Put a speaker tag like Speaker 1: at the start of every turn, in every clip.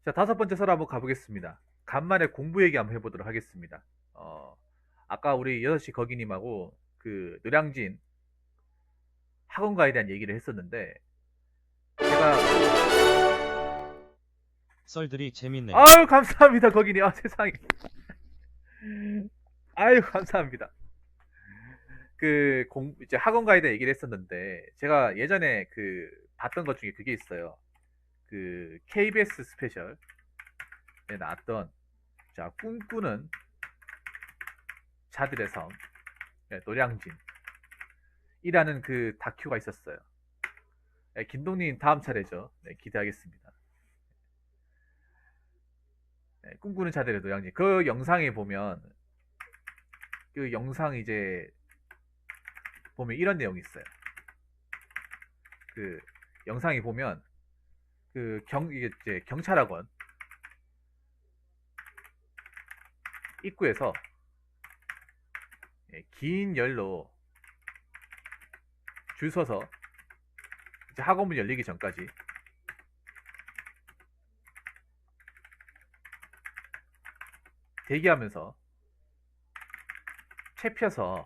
Speaker 1: 자, 다섯 번째 설 한번 가보겠습니다. 간만에 공부 얘기 한번 해보도록 하겠습니다. 어, 아까 우리 6시 거기님하고 그 노량진 학원가에 대한 얘기를 했었는데, 제가,
Speaker 2: 썰들이 재밌네요.
Speaker 1: 아유, 감사합니다, 거기님. 아, 세상에. 아유, 감사합니다. 이제 학원가에 대한 얘기를 했었는데, 제가 예전에 봤던 것 중에 그게 있어요. KBS 스페셜에 나왔던, 자, 꿈꾸는 자들의 섬, 네, 노량진이라는 그 다큐가 있었어요. 네, 김동님 다음 차례죠. 네, 기대하겠습니다. 네, 꿈꾸는 자들의 노량진. 그 영상에 보면, 그 영상 이제 보면 이런 내용이 있어요. 그 영상이 보면, 이게 이제 경찰학원 입구에서 긴 열로 줄 서서 이제 학원문 열리기 전까지 대기하면서 책 펴서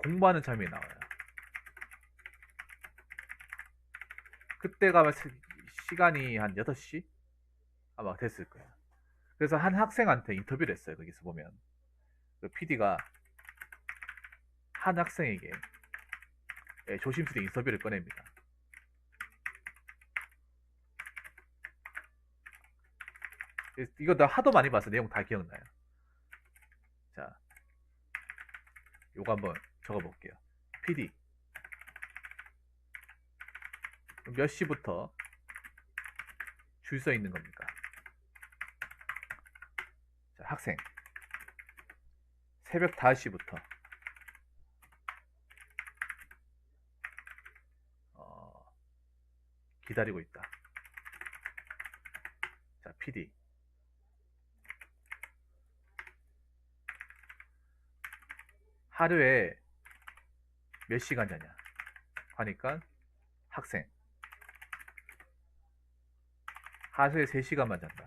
Speaker 1: 공부하는 장면이 나와요. 그때가 시간이 한 6시? 아마 됐을 거예요. 그래서 한 학생한테 인터뷰를 했어요. 거기서 보면 그 PD가 한 학생에게 조심스레 인터뷰를 꺼냅니다. 이거 나 하도 많이 봐서 내용 다 기억나요. 자, 요거 한번 적어볼게요. PD 몇 시부터 줄 서 있는 겁니까? 자, 학생 새벽 5시부터 기다리고 있다. 자, PD 하루에 몇 시간 자냐 하니까 학생 하루에 3시간만 잔다.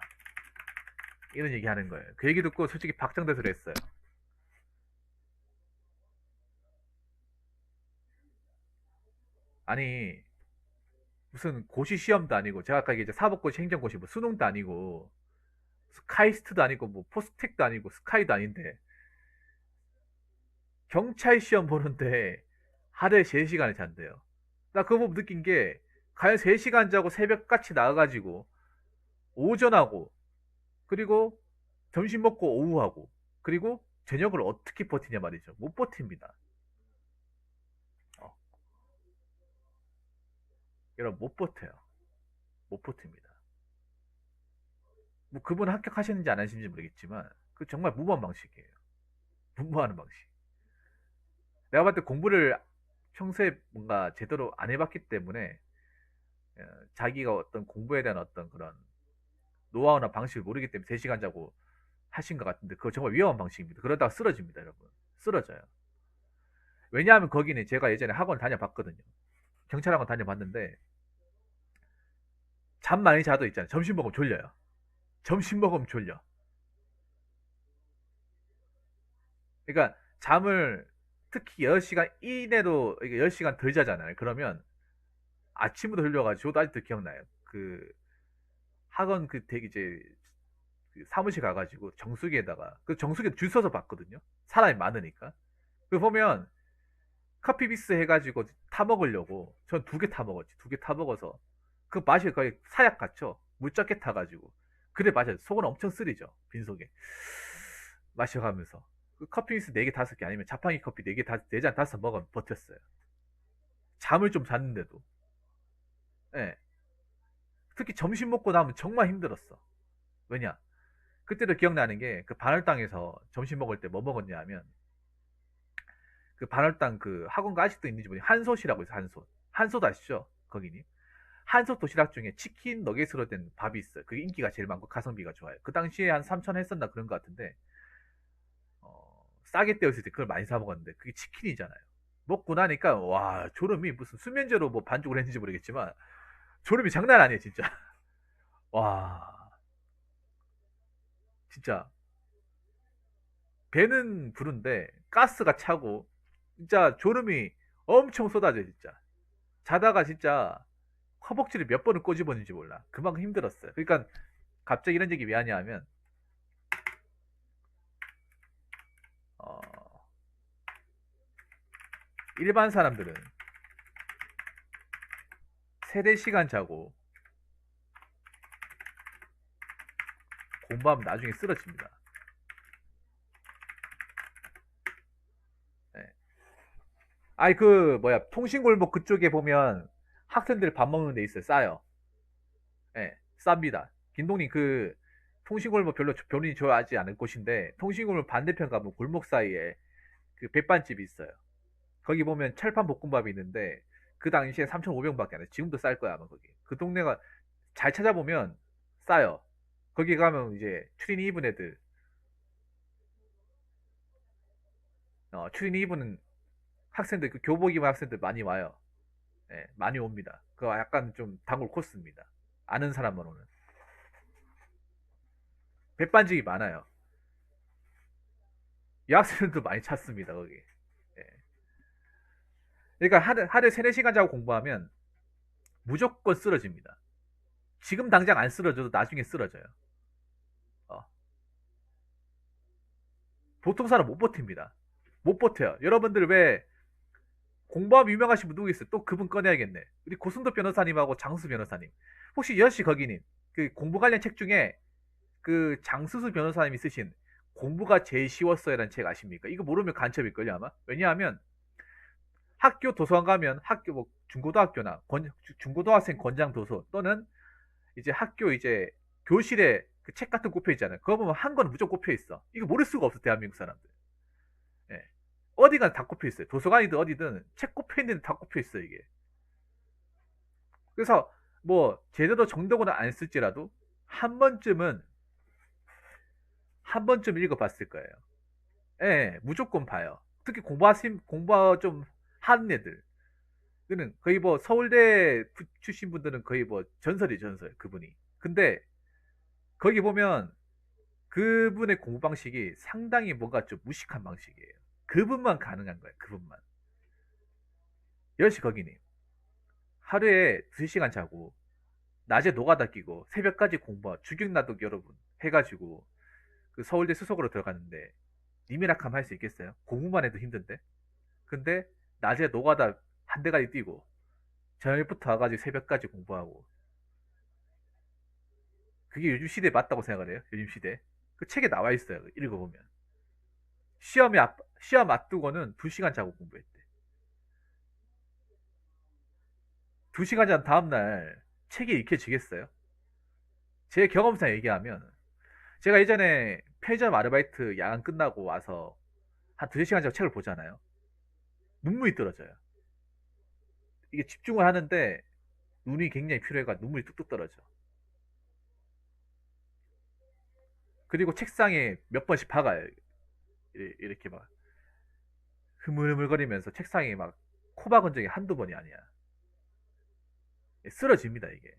Speaker 1: 이런 얘기 하는 거예요. 그 얘기 듣고 솔직히 박장대소를 했어요. 아니, 무슨 고시 시험도 아니고, 제가 아까 이제 사법고시 행정고시 뭐 수능도 아니고, 스카이스트도 아니고, 뭐 포스텍도 아니고, 스카이도 아닌데, 경찰 시험 보는데 하루에 3시간을 잔대요. 나 그거 보고 느낀 게, 과연 3시간 자고 새벽같이 나와가지고, 오전하고, 그리고 점심 먹고 오후하고, 그리고 저녁을 어떻게 버티냐 말이죠. 못 버팁니다. 어, 여러분 못 버텨요. 못 버팁니다. 뭐 그분 합격하셨는지 안 하시는지 모르겠지만 그 정말 무모한 방식이에요. 무모하는 방식. 내가 봤을 때 공부를 평소에 뭔가 제대로 안 해봤기 때문에 자기가 어떤 공부에 대한 어떤 그런 노하우나 방식을 모르기 때문에 3시간 자고 하신 것 같은데 그거 정말 위험한 방식입니다. 그러다가 쓰러집니다, 여러분. 쓰러져요. 왜냐하면 거기는 제가 예전에 학원 다녀봤거든요. 경찰학원 다녀봤는데 잠 많이 자도 있잖아요. 점심 먹으면 졸려요. 점심 먹으면 졸려. 그러니까 잠을 특히 6시간 이내로 10시간 덜 자잖아요. 그러면 아침부터 졸려가지고 저도 아직도 기억나요. 학원 되게 이제 사무실 가가지고 정수기에다가 그 정수기에 줄 서서 봤거든요. 사람이 많으니까. 그 보면 커피 믹스 해가지고 타 먹으려고 전 2개 타 먹었지. 2개 타 먹어서 그 맛이 거의 사약 같죠. 물적게 타가지고 그래 맞아요. 속은 엄청 쓰리죠. 빈속에 마셔가면서 그 커피 믹스 4개 5개 아니면 자판기 커피 4개 4잔 5 먹으면 버텼어요. 잠을 좀 잤는데도. 예. 특히 점심 먹고 나면 정말 힘들었어. 왜냐? 그때도 기억나는 게 그 반월당에서 점심 먹을 때 뭐 먹었냐 하면 그 반월당 그 학원가 아직도 있는지 모르겠는데 한솥이라고 있어. 한솥. 한솥 아시죠? 거기니. 한솥 도시락 중에 치킨 너겟으로 된 밥이 있어요. 그게 인기가 제일 많고 가성비가 좋아요. 그 당시에 한 3천 했었나 그런 것 같은데 싸게 떼었을 때 그걸 많이 사 먹었는데 그게 치킨이잖아요. 먹고 나니까 와 졸음이 무슨 수면제로 뭐 반죽을 했는지 모르겠지만 졸음이 장난 아니에요 진짜. 와, 진짜 배는 부른데 가스가 차고 진짜 졸음이 엄청 쏟아져 진짜. 자다가 진짜 허벅지를 몇 번을 꼬집었는지 몰라. 그만큼 힘들었어요. 그러니까 갑자기 이런 얘기 왜 하냐 하면 어, 일반 사람들은 세네 시간 자고 공부하면 나중에 쓰러집니다. 네. 아이 그 뭐야 통신골목 그쪽에 보면 학생들 밥 먹는 데 있어요. 싸요. 예, 쌉니다. 김동님 그 통신골목 별로 별로 좋아하지 않을 곳인데 통신골목 반대편 가면 골목 사이에 그 백반집이 있어요. 거기 보면 철판 볶음밥이 있는데 그 당시에 3,500원밖에 안 해. 지금도 쌀 거야 아마 거기. 그 동네가 잘 찾아보면 싸요. 거기 가면 이제 추리닝 입은 애들, 추리닝 입은 학생들, 그 교복 입은 학생들 많이 와요. 예, 많이 옵니다. 그거 약간 좀 단골 코스입니다. 아는 사람으로는. 백반집이 많아요. 여학생들도 많이 찾습니다, 거기. 예. 그러니까 하루에 3, 4시간 자고 공부하면 무조건 쓰러집니다. 지금 당장 안 쓰러져도 나중에 쓰러져요. 어. 보통 사람 못 버팁니다. 못 버텨요. 여러분들 왜 공부하면 유명하신 분 누구 있어요? 또 그분 꺼내야겠네. 우리 고승도 변호사님하고 장수 변호사님. 혹시 여시 거기님, 그 공부 관련 책 중에 그 장수수 변호사님이 쓰신 공부가 제일 쉬웠어요라는 책 아십니까? 이거 모르면 간첩일걸요 아마. 왜냐하면 학교 도서관 가면 학교 뭐 중고등학교나 중고등학생 권장 도서 또는 이제 학교 이제 교실에 그 책 같은 거 꼽혀 있잖아요. 그거 보면 한 권은 무조건 꼽혀 있어. 이거 모를 수가 없어 대한민국 사람들. 예. 어디가 다 꼽혀 있어요. 도서관이든 어디든 책 꼽혀 있는 데 다 꼽혀 있어 이게. 그래서 뭐 제대로 정독은 안 쓸지라도 한 번쯤은 한 번쯤 읽어봤을 거예요. 예, 무조건 봐요. 특히 공부 좀 하는 애들. 그는 거의 뭐 서울대 출신 분들은 거의 뭐 전설이 전설 그분이. 근데 거기 보면 그분의 공부 방식이 상당히 뭔가 좀 무식한 방식이에요. 그분만 가능한 거예요. 그분만. 여시 거기님. 하루에 2시간 자고 낮에 노가다 끼고 새벽까지 공부하 주경나독 여러분 해가지고 그 서울대 수석으로 들어갔는데 님이라카면 할 수 있겠어요? 공부만 해도 힘든데. 근데 낮에 노가다 한 대가리 뛰고 저녁부터 와가지고 새벽까지 공부하고 그게 요즘 시대에 맞다고 생각을 해요. 요즘 시대. 그 책에 나와 있어요. 읽어보면. 시험 앞두고는 2시간 자고 공부했대. 2시간 잔 다음날 책이 읽혀지겠어요? 제 경험상 얘기하면 제가 예전에 편의점 아르바이트 야간 끝나고 와서 한 2시간 자고 책을 보잖아요. 눈물이 떨어져요. 이게 집중을 하는데 눈이 굉장히 필요해가 눈물이 뚝뚝 떨어져. 그리고 책상에 몇 번씩 박아요. 이렇게 막 흐물흐물거리면서 책상에 막 코 박은 적이 한두 번이 아니야. 쓰러집니다, 이게.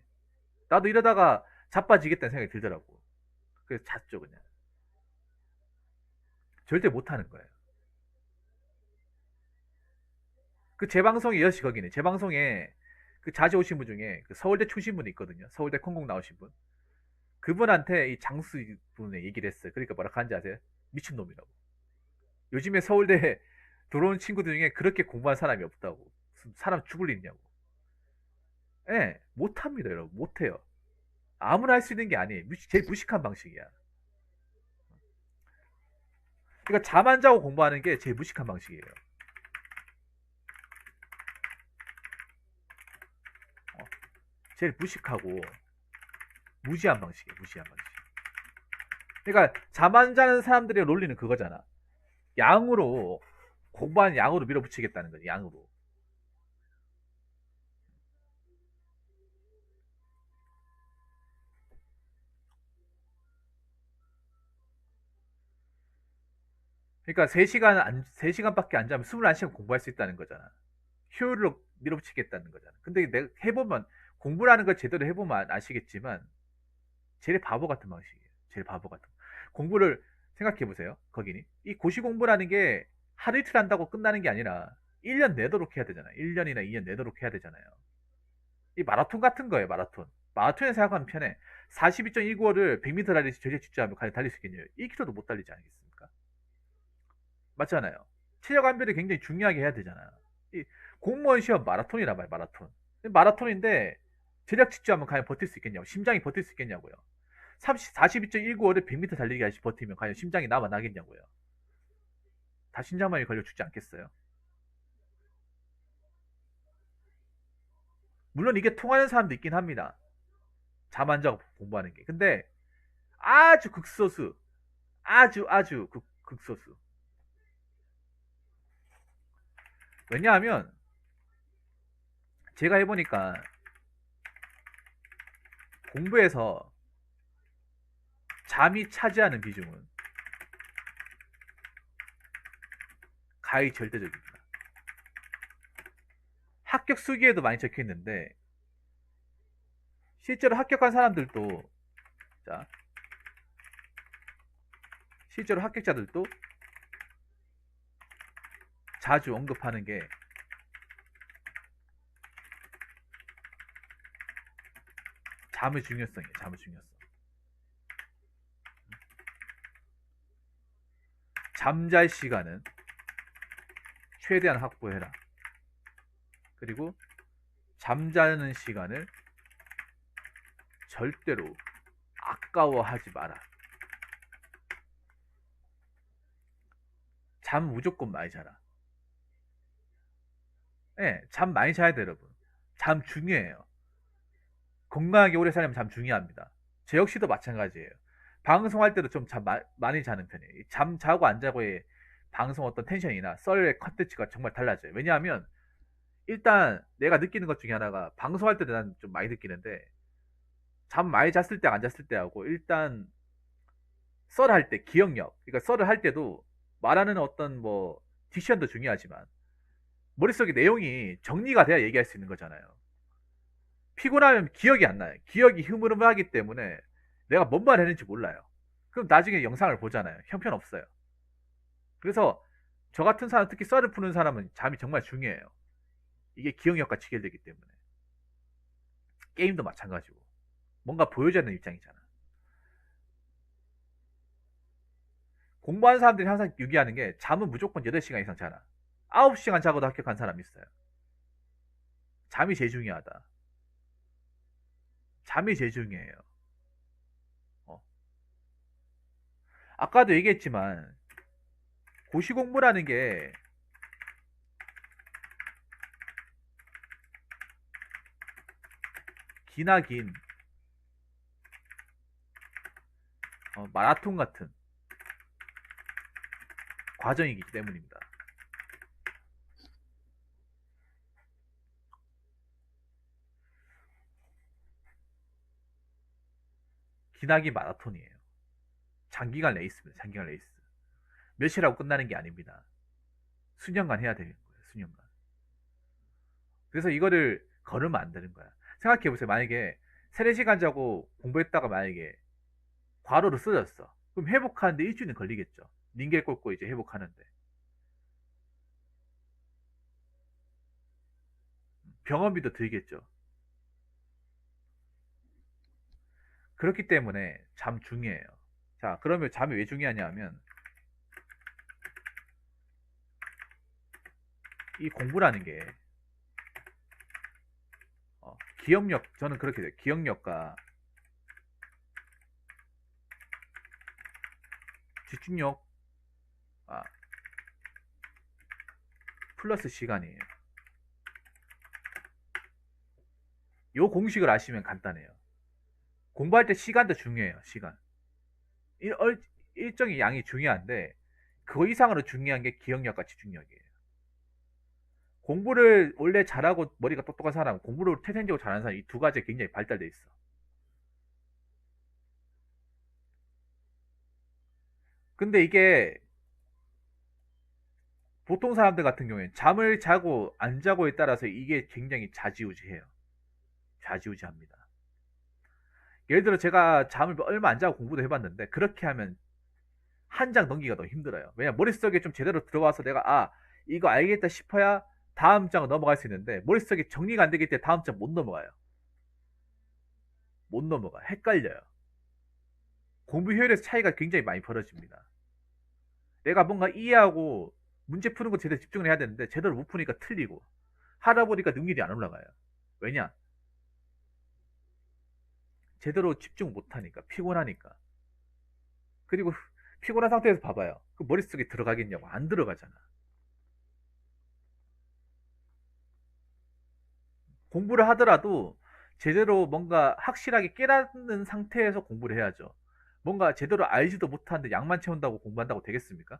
Speaker 1: 나도 이러다가 자빠지겠다는 생각이 들더라고. 그래서 잤죠, 그냥. 절대 못하는 거예요. 그 재방송에 여시 거기네. 재방송에 그 자주 오신 분 중에 그 서울대 출신 분이 있거든요. 서울대 콩국 나오신 분. 그분한테 이 장수 분의 얘기를 했어요. 그러니까 뭐라 하는지 아세요? 미친놈이라고. 요즘에 서울대 들어온 친구들 중에 그렇게 공부한 사람이 없다고. 무슨 사람 죽을 일 있냐고. 예, 못합니다, 여러분. 못해요. 아무나 할 수 있는 게 아니에요. 제일 무식한 방식이야. 그러니까 잠 안 자고 공부하는 게 제일 무식한 방식이에요. 어, 제일 무식하고 무지한 방식이에요. 무지한 방식. 그러니까 잠 안 자는 사람들의 논리는 그거잖아. 양으로 공부하는 양으로 밀어붙이겠다는 거지. 양으로. 그러니까 3시간밖에 안 자면 21시간 공부할 수 있다는 거잖아. 효율로 밀어붙이겠다는 거잖아. 근데 내가 해보면 공부라는 걸 제대로 해보면 아시겠지만 제일 바보 같은 방식이에요. 제일 바보 같은. 공부를 생각해 보세요. 거기니. 이 고시 공부라는 게 하루 이틀 한다고 끝나는 게 아니라 1년 내도록 해야 되잖아요. 1년이나 2년 내도록 해야 되잖아요. 이 마라톤 같은 거예요, 마라톤. 마라톤에 생각하면 편해. 42.195를 100m 달리시 저제 주저하면 과연 달릴 수 있겠냐요. 1km도 못 달리지 않겠습니까? 맞잖아요. 체력 안배를 굉장히 중요하게 해야 되잖아요. 이 공무원 시험 마라톤이라 봐요, 마라톤. 마라톤인데 제작 집중하면 과연 버틸 수 있겠냐고. 심장이 버틸 수 있겠냐고요. 42.195를 100m 달리기 하시 버티면 과연 심장이 남아나겠냐고요. 다 심장마비 걸려 죽지 않겠어요? 물론 이게 통하는 사람도 있긴 합니다. 잠 안 자고 공부하는 게. 근데 아주 극소수, 아주 극소수. 왜냐하면 제가 해보니까 공부에서 잠이 차지하는 비중은 가히 절대적입니다. 합격 수기에도 많이 적혀 있는데 실제로 합격한 사람들도, 자, 실제로 합격자들도 자주 언급하는 게 잠의 중요성이에요. 잠의 중요성. 잠잘 시간은 최대한 확보해라. 그리고 잠자는 시간을 절대로 아까워하지 마라. 잠 무조건 많이 자라. 네, 잠 많이 자야 돼요, 여러분. 잠 중요해요. 건강하게 오래 살려면 잠 중요합니다. 저 역시도 마찬가지예요. 방송할 때도 좀 잠 많이 자는 편이에요. 잠 자고 안 자고의 방송 어떤 텐션이나 썰의 컨텐츠가 정말 달라져요. 왜냐하면 일단 내가 느끼는 것 중에 하나가 방송할 때도 난 좀 많이 느끼는데 잠 많이 잤을 때 안 잤을 때하고 일단 썰 할 때 기억력, 그러니까 썰을 할 때도 말하는 어떤 뭐 딕션도 중요하지만 머릿속에 내용이 정리가 돼야 얘기할 수 있는 거잖아요. 피곤하면 기억이 안 나요. 기억이 흐물흐물하기 때문에 내가 뭔 말 했는지 몰라요. 그럼 나중에 영상을 보잖아요. 형편없어요. 그래서 저 같은 사람, 특히 썰을 푸는 사람은 잠이 정말 중요해요. 이게 기억력과 직결되기 때문에. 게임도 마찬가지고. 뭔가 보여줘야 하는 입장이잖아. 공부하는 사람들이 항상 유기하는 게 잠은 무조건 8시간 이상 자라. 9시간 자고도 합격한 사람이 있어요. 잠이 제일 중요하다. 잠이 제일 중요해요. 어. 아까도 얘기했지만 고시 공부라는 게 기나 긴 마라톤 같은 과정이기 때문입니다. 기나긴 마라톤이에요. 장기간 레이스입니다. 장기간 레이스. 몇이라고 끝나는 게 아닙니다. 수년간 해야 되는 거예요. 수년간. 그래서 이거를 걸으면 안 되는 거야. 생각해보세요. 만약에 3-4시간 자고 공부했다가 만약에 과로로 쓰러졌어. 그럼 회복하는데 일주일은 걸리겠죠. 링겔 꽂고 이제 회복하는데. 병원비도 들겠죠. 그렇기 때문에 잠 중요해요. 자, 그러면 잠이 왜 중요하냐 하면 이 공부라는 게 기억력, 저는 그렇게 돼요. 기억력과 집중력 플러스 시간이에요. 요 공식을 아시면 간단해요. 공부할 때 시간도 중요해요. 시간. 일정의 양이 중요한데 그 이상으로 중요한 게 기억력과 집중력이에요. 공부를 원래 잘하고 머리가 똑똑한 사람, 공부를 태생적으로 잘하는 사람, 이 두 가지가 굉장히 발달돼 있어. 근데 이게 보통 사람들 같은 경우에는 잠을 자고 안 자고에 따라서 이게 굉장히 좌지우지해요. 좌지우지합니다. 예를 들어 제가 잠을 얼마 안 자고 공부도 해봤는데 그렇게 하면 한 장 넘기기가 너무 힘들어요. 왜냐면 머릿속에 좀 제대로 들어와서 내가 이거 알겠다 싶어야 다음 장 넘어갈 수 있는데 머릿속에 정리가 안 되기 때문에 다음 장 못 넘어가요. 못 넘어가. 헷갈려요. 공부 효율에서 차이가 굉장히 많이 벌어집니다. 내가 뭔가 이해하고 문제 푸는 거 제대로 집중을 해야 되는데 제대로 못 푸니까 틀리고 하다 보니까 능률이 안 올라가요. 왜냐? 제대로 집중 못 하니까 피곤하니까. 그리고 피곤한 상태에서 봐봐요. 그 머릿속에 들어가겠냐고. 안 들어가잖아. 공부를 하더라도 제대로 뭔가 확실하게 깨닫는 상태에서 공부를 해야죠. 뭔가 제대로 알지도 못하는데 약만 채운다고 공부한다고 되겠습니까?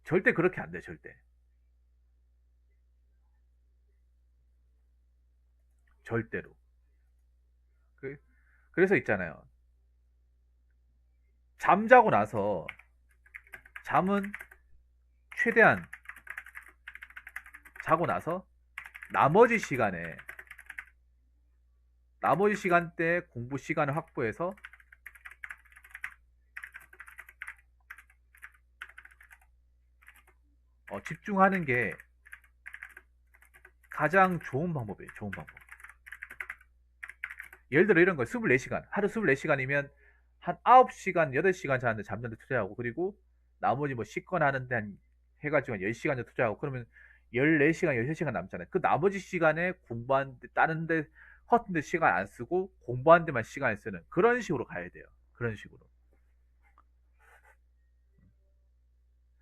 Speaker 1: 절대 그렇게 안 돼, 절대. 절대로. 그- 그래서 있잖아요. 잠자고 나서 잠은 최대한 자고 나서 나머지 시간에 나머지 시간대에 공부 시간을 확보해서 집중하는 게 가장 좋은 방법이에요. 좋은 방법. 예를 들어 이런 거 24시간, 하루 24시간이면 한 9시간, 8시간 자는데 잠자는데 투자하고 그리고 나머지 뭐 씻거나 하는데 한 해가지고 한 10시간 정도 투자하고 그러면 14시간, 13시간 남잖아요. 그 나머지 시간에 공부하는데 다른 데 허튼 데 시간 안 쓰고 공부하는 데만 시간 쓰는 그런 식으로 가야 돼요. 그런 식으로.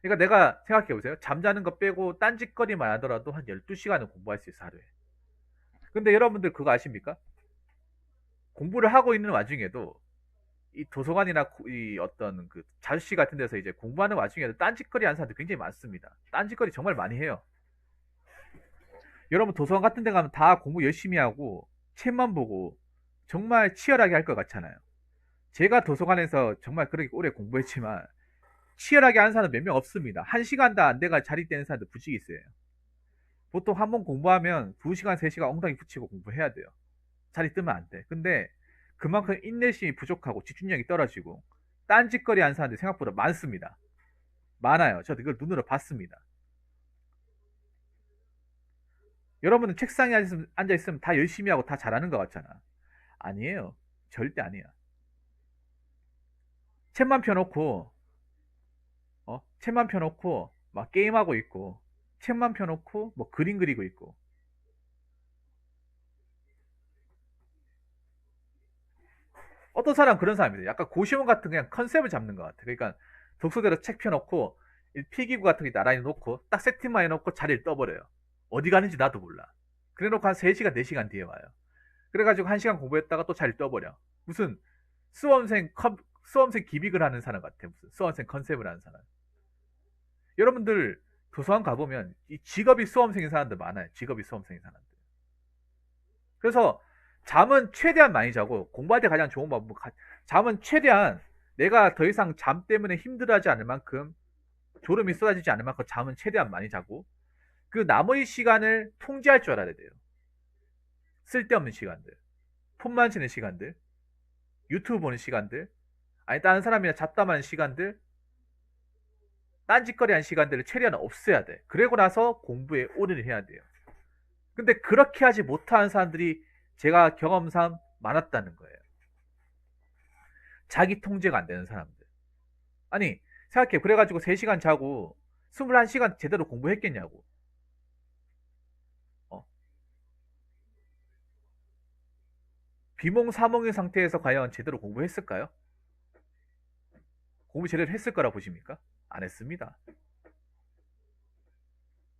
Speaker 1: 그러니까 내가 생각해 보세요. 잠자는 거 빼고 딴짓거리만 하더라도 한 12시간은 공부할 수 있어, 하루에. 근데 여러분들 그거 아십니까? 공부를 하고 있는 와중에도 이 도서관이나 이 어떤 그 자습시 같은 데서 이제 공부하는 와중에도 딴짓거리 하는 사람들 굉장히 많습니다. 딴짓거리 정말 많이 해요. 여러분 도서관 같은 데 가면 다 공부 열심히 하고 책만 보고 정말 치열하게 할 것 같잖아요. 제가 도서관에서 정말 그렇게 오래 공부했지만 치열하게 하는 사람 몇 명 없습니다. 한 시간도 안 돼가 자리 떼는 사람들 부지기 있어요. 보통 한 번 공부하면 2시간, 3시간 엉덩이 붙이고 공부해야 돼요. 자리 뜨면 안 돼. 근데 그만큼 인내심이 부족하고 집중력이 떨어지고 딴짓거리 하는 사람들이 생각보다 많습니다. 많아요. 저도 이걸 눈으로 봤습니다. 여러분은 책상에 앉아 있으면 다 열심히 하고 다 잘하는 것 같잖아. 아니에요. 절대 아니야. 책만 펴놓고, 책만 펴놓고, 막 게임하고 있고, 책만 펴놓고, 뭐 그림 그리고 있고. 어떤 사람 그런 사람이에요. 약간 고시원 같은 그냥 컨셉을 잡는 것 같아. 그러니까 독서대로 책 펴놓고, 필기구 같은 게 나란히 놓고, 딱 세팅만 해놓고 자리를 떠버려요. 어디 가는지 나도 몰라. 그래 놓고 한 3시간, 4시간 뒤에 와요. 그래가지고 1시간 공부했다가 또 자리를 떠버려. 무슨 수험생, 수험생 기빅을 하는 사람 같아. 무슨 수험생 컨셉을 하는 사람. 여러분들 도서관 가보면 이 직업이 수험생인 사람들 많아요. 직업이 수험생인 사람들. 그래서 잠은 최대한 많이 자고 공부할 때 가장 좋은 방법은 잠은 최대한 내가 더 이상 잠 때문에 힘들어하지 않을 만큼 졸음이 쏟아지지 않을 만큼 잠은 최대한 많이 자고 그 나머지 시간을 통제할 줄 알아야 돼요. 쓸데없는 시간들, 폰 만지는 시간들, 유튜브 보는 시간들, 아니 다른 사람이랑 잡담하는 시간들, 딴짓거리한 시간들을 최대한 없애야 돼. 그러고 나서 공부에 올인을 해야 돼요. 근데 그렇게 하지 못하는 사람들이 제가 경험상 많았다는 거예요. 자기 통제가 안 되는 사람들. 아니, 생각해. 그래가지고 3시간 자고 21시간 제대로 공부했겠냐고. 어? 비몽사몽의 상태에서 과연 제대로 공부했을까요? 공부 제대로 했을 거라 보십니까? 안 했습니다.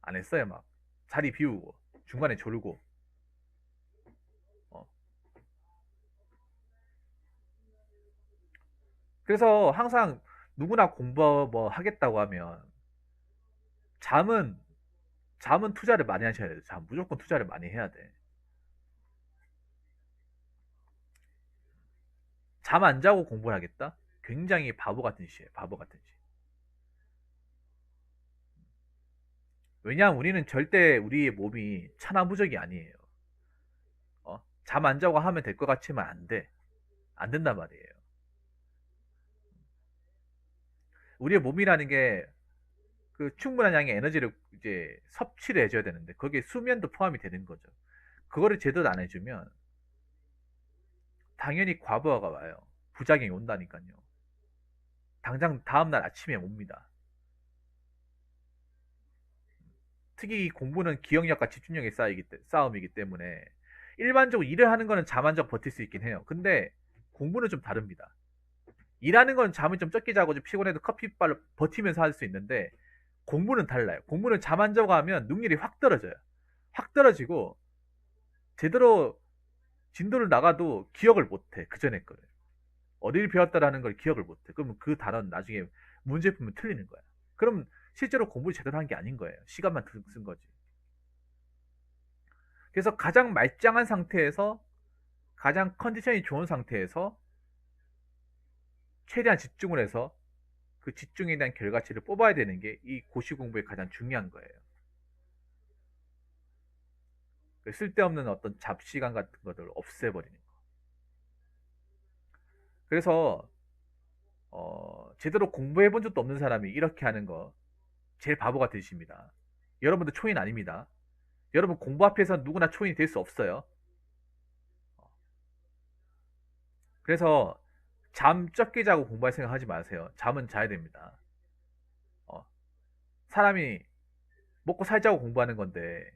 Speaker 1: 안 했어요, 막. 자리 비우고, 중간에 졸고. 어. 그래서 항상 누구나 공부 뭐 하겠다고 하면 잠은 잠은 투자를 많이 하셔야 돼요. 잠 무조건 투자를 많이 해야 돼. 잠 안 자고 공부를 하겠다? 굉장히 바보 같은 짓이에요. 바보 같은 짓. 왜냐하면 우리는 절대 우리의 몸이 천하무적이 아니에요. 잠 안 자고 하면 될 것 같지만 안 돼. 안 된단 말이에요. 우리의 몸이라는 게 그 충분한 양의 에너지를 이제 섭취를 해줘야 되는데 거기에 수면도 포함이 되는 거죠. 그거를 제대로 안 해주면 당연히 과부하가 와요. 부작용이 온다니까요. 당장 다음날 아침에 옵니다. 특히 공부는 기억력과 집중력의 싸움이기 때문에 일반적으로 일을 하는 거는 잠 안 자고 버틸 수 있긴 해요. 근데 공부는 좀 다릅니다. 일하는 건 잠을 좀 적게 자고 좀 피곤해도 커피빨로 버티면서 할 수 있는데 공부는 달라요. 공부는 잠 안 자고 하면 능률이 확 떨어져요. 확 떨어지고 제대로 진도를 나가도 기억을 못해. 그 전에 거를. 어디를 배웠다라는 걸 기억을 못해. 그러면 그 단어는 나중에 문제 풀면 틀리는 거야. 그럼 실제로 공부를 제대로 한 게 아닌 거예요. 시간만 쓴 거지. 그래서 가장 말짱한 상태에서 가장 컨디션이 좋은 상태에서 최대한 집중을 해서 그 집중에 대한 결과치를 뽑아야 되는 게 이 고시 공부의 가장 중요한 거예요. 그 쓸데없는 어떤 잡시간 같은 것들을 없애버리는 거. 그래서 제대로 공부해 본 적도 없는 사람이 이렇게 하는 거 제일 바보 같으십니다. 여러분도 초인 아닙니다. 여러분 공부 앞에서 누구나 초인이 될 수 없어요. 그래서 잠 적게 자고 공부할 생각하지 마세요. 잠은 자야 됩니다. 어, 사람이 먹고 살자고 공부하는 건데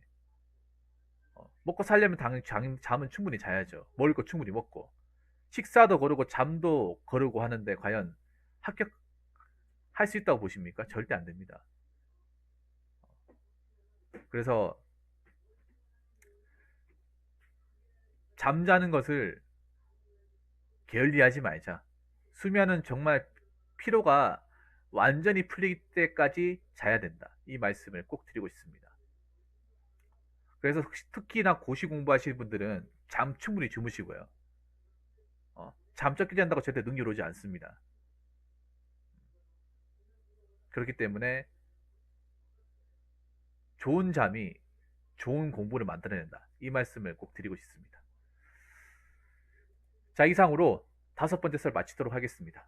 Speaker 1: 먹고 살려면 당연히 잠은 충분히 자야죠. 먹을 거 충분히 먹고 식사도 거르고 잠도 거르고 하는데 과연 합격할 수 있다고 보십니까? 절대 안 됩니다. 그래서 잠자는 것을 게을리하지 말자. 수면은 정말 피로가 완전히 풀릴 때까지 자야 된다. 이 말씀을 꼭 드리고 싶습니다. 그래서 특히나 고시 공부하시는 분들은 잠 충분히 주무시고요. 잠 적게 잔다고 절대 능률 오지 않습니다. 그렇기 때문에 좋은 잠이 좋은 공부를 만들어낸다. 이 말씀을 꼭 드리고 싶습니다. 자, 이상으로 5번째 썰 마치도록 하겠습니다.